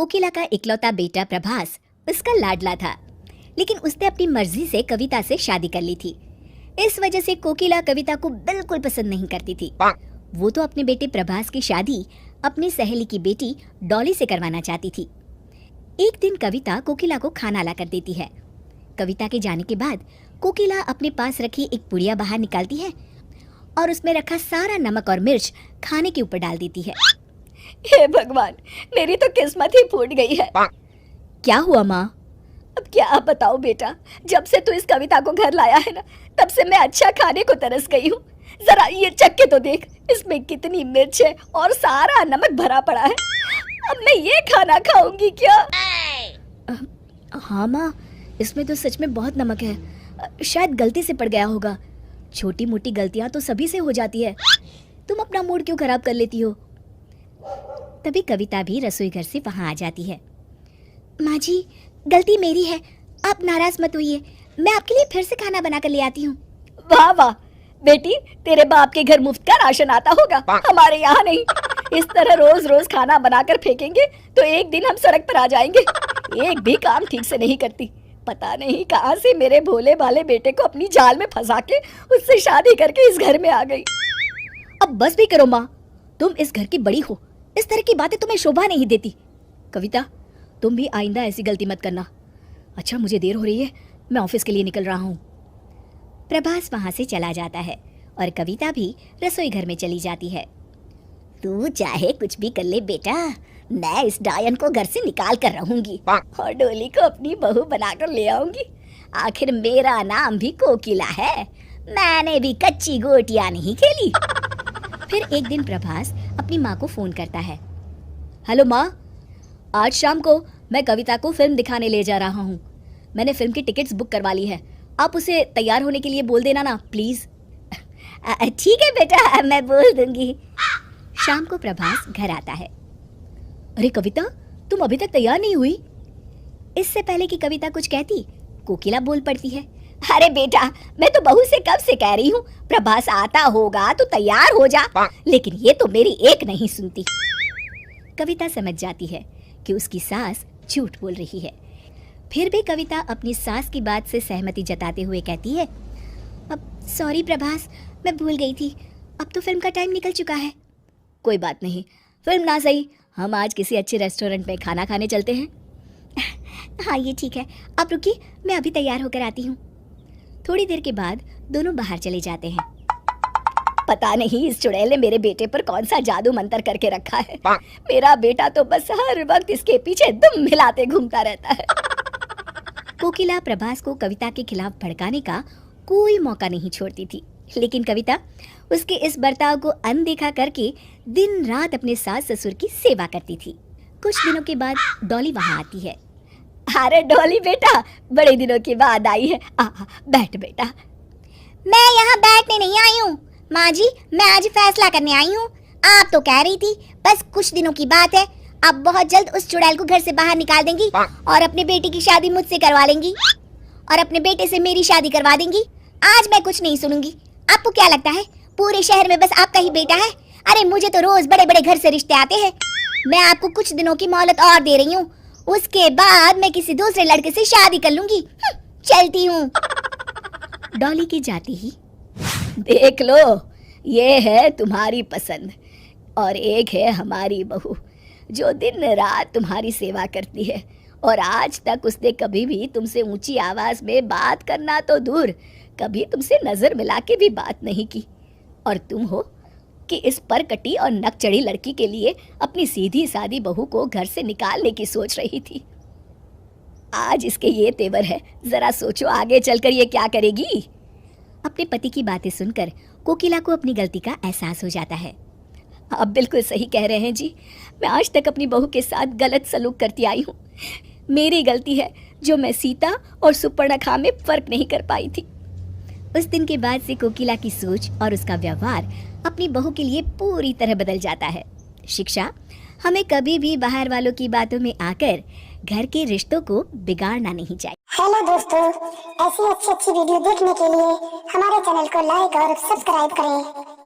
कोकिला का इकलौता बेटा प्रभास उसका लाडला था, लेकिन उसने अपनी मर्जी से कविता से शादी कर ली थी। इस वजह से कोकिला कविता को बिल्कुल पसंद नहीं करती थी। वो तो अपने बेटे प्रभास की शादी अपनी सहेली की बेटी डॉली से करवाना चाहती थी। एक दिन कविता कोकिला को खाना ला कर देती है। कविता के जाने के बाद कोकिला अपने पास रखी एक पुड़िया बाहर निकालती है और उसमें रखा सारा नमक और मिर्च खाने के ऊपर डाल देती है। हे भगवान, मेरी तो किस्मत ही फूट गई है। क्या हुआ माँ? अब क्या बताऊं बेटा, जब से तू इस कविता को घर लाया है ना, तब से मैं अच्छा खाने को तरस गई हूँ। जरा ये चख के तो देख, इसमें कितनी मिर्च है और सारा नमक भरा पड़ा है। अब मैं ये खाना खाऊंगी क्या? हाँ माँ, इसमें तो सच में बहुत नमक है। शायद गलती से पड़ गया होगा। छोटी मोटी गलतियाँ तो सभी से हो जाती है। तुम अपना मूड क्यों खराब कर लेती हो? तभी कविता भी रसोई घर से वहाँ आ जाती है। माँ जी, गलती मेरी है, आप नाराज मत होइए। मैं आपके लिए फिर से खाना बना कर ले आती हूँ। वाह वाह बेटी, तेरे बाप के घर मुफ्त का राशन आता होगा, हमारे यहाँ नहीं। इस तरह रोज रोज खाना बनाकर फेंकेंगे तो एक दिन हम सड़क पर आ जाएंगे। एक भी काम ठीक से नहीं करती। पता नहीं कहाँ से मेरे भोले भाले बेटे को अपनी जाल में फंसा के उससे शादी करके इस घर में आ गई। अब बस भी करो माँ, तुम इस घर की बड़ी हो, इस तरह की बातें तुम्हें शोभा नहीं देती। कविता, तुम भी आइंदा ऐसी गलती मत करना। अच्छा, मुझे देर हो रही है, मैं ऑफिस के लिए निकल रहा हूँ। प्रभास वहाँ से चला जाता है और कविता भी रसोई घर में चली जाती है। तू चाहे कुछ भी कर ले बेटा, मैं इस डायन को घर से निकाल कर रहूंगी और डोली को अपनी बहू बनाकर ले आऊंगी। आखिर मेरा नाम भी कोकिला है, मैंने भी कच्ची गोटियां नहीं खेली। फिर एक दिन प्रभास अपनी माँ को फोन करता है। हेलो माँ, आज शाम को मैं कविता को फिल्म दिखाने ले जा रहा हूँ। मैंने फिल्म की टिकट्स बुक करवा ली है। आप उसे तैयार होने के लिए बोल देना ना प्लीज। ठीक है बेटा, मैं बोल दूंगी। शाम को प्रभास घर आता है। अरे कविता, तुम अभी तक तैयार नहीं हुई? इससे पहले कि कविता कुछ कहती, कोकिला बोल पड़ती है। अरे बेटा, मैं तो बहू से कब से कह रही हूँ, प्रभास आता होगा तो तैयार हो जा, लेकिन ये तो मेरी एक नहीं सुनती। कविता समझ जाती है कि उसकी सास झूठ बोल रही है। फिर भी कविता अपनी सास की बात से सहमति जताते हुए कहती है, अब सॉरी प्रभास, मैं भूल गई थी। अब तो फिल्म का टाइम निकल चुका है। कोई बात नहीं, फिल्म ना सही, हम आज किसी अच्छे रेस्टोरेंट में खाना खाने चलते हैं। हाँ ये ठीक है, आप रुकिए, मैं अभी तैयार होकर आती हूँ। थोड़ी देर के बाद दोनों बाहर चले जाते हैं। पता नहीं इस चुड़ैल ने मेरे बेटे पर कौन सा जादू मंतर करके रखा है। मेरा बेटा तो बस हर वक्त इसके पीछे दुम हिलाते घूमता रहता है। कोकिला प्रभास को कविता के खिलाफ भड़काने का कोई मौका नहीं छोड़ती थी, लेकिन कविता उसके इस बर्ताव को अनदेखा करके दिन रात अपने सास ससुर की सेवा करती थी। कुछ दिनों के बाद डॉली वहाँ आती है। अरे डॉली बेटा, बड़े दिनों के बाद आई है, बैठ बेटा। मैं यहाँ बैठने नहीं आई हूँ माँ जी, मैं आज फैसला करने आई हूँ। आप तो कह रही थी बस कुछ दिनों की बात है, आप बहुत जल्द उस चुड़ैल को घर से बाहर निकाल देंगी और अपने बेटे की शादी मुझसे करवा लेंगी और अपने बेटे से मेरी शादी करवा देंगी। आज मैं कुछ नहीं सुनूंगी। आपको क्या लगता है पूरे शहर में बस आपका ही बेटा है? अरे मुझे तो रोज बड़े बड़े घर से रिश्ते आते हैं। मैं आपको कुछ दिनों की मोहलत और दे रही हूँ, उसके बाद मैं किसी दूसरे लड़के से शादी कर लूंगी। चलती हूँ। डॉली की जाती ही, देख लो, ये है तुम्हारी पसंद और एक है हमारी बहू जो दिन रात तुम्हारी सेवा करती है, और आज तक उसने कभी भी तुमसे ऊंची आवाज में बात करना तो दूर, कभी तुमसे नजर मिला के भी बात नहीं की। और तुम हो कि इस परकटी और नकचढ़ी लड़की के लिए अपनी सीधी सादी बहू को घर से निकालने की सोच रही थी। आज इसके ये तेवर है, जरा सोचो आगे चलकर ये क्या करेगी। अपने पति की बातें सुनकर कोकिला को अपनी गलती का एहसास हो जाता है। आप बिल्कुल सही कह रहे हैं जी, मैं आज तक अपनी बहू के साथ गलत सलूक करती आई हूँ। मेरी गलती है जो मैं सीता और सुपर्णखा में फर्क नहीं कर पाई थी। उस दिन के बाद से कोकिला की सोच और उसका व्यवहार अपनी बहू के लिए पूरी तरह बदल जाता है। शिक्षा, हमें कभी भी बाहर वालों की बातों में आकर घर के रिश्तों को बिगाड़ना नहीं चाहिए। हेलो दोस्तों, ऐसी अच्छी वीडियो देखने के लिए हमारे चैनल को लाइक और सब्सक्राइब करें।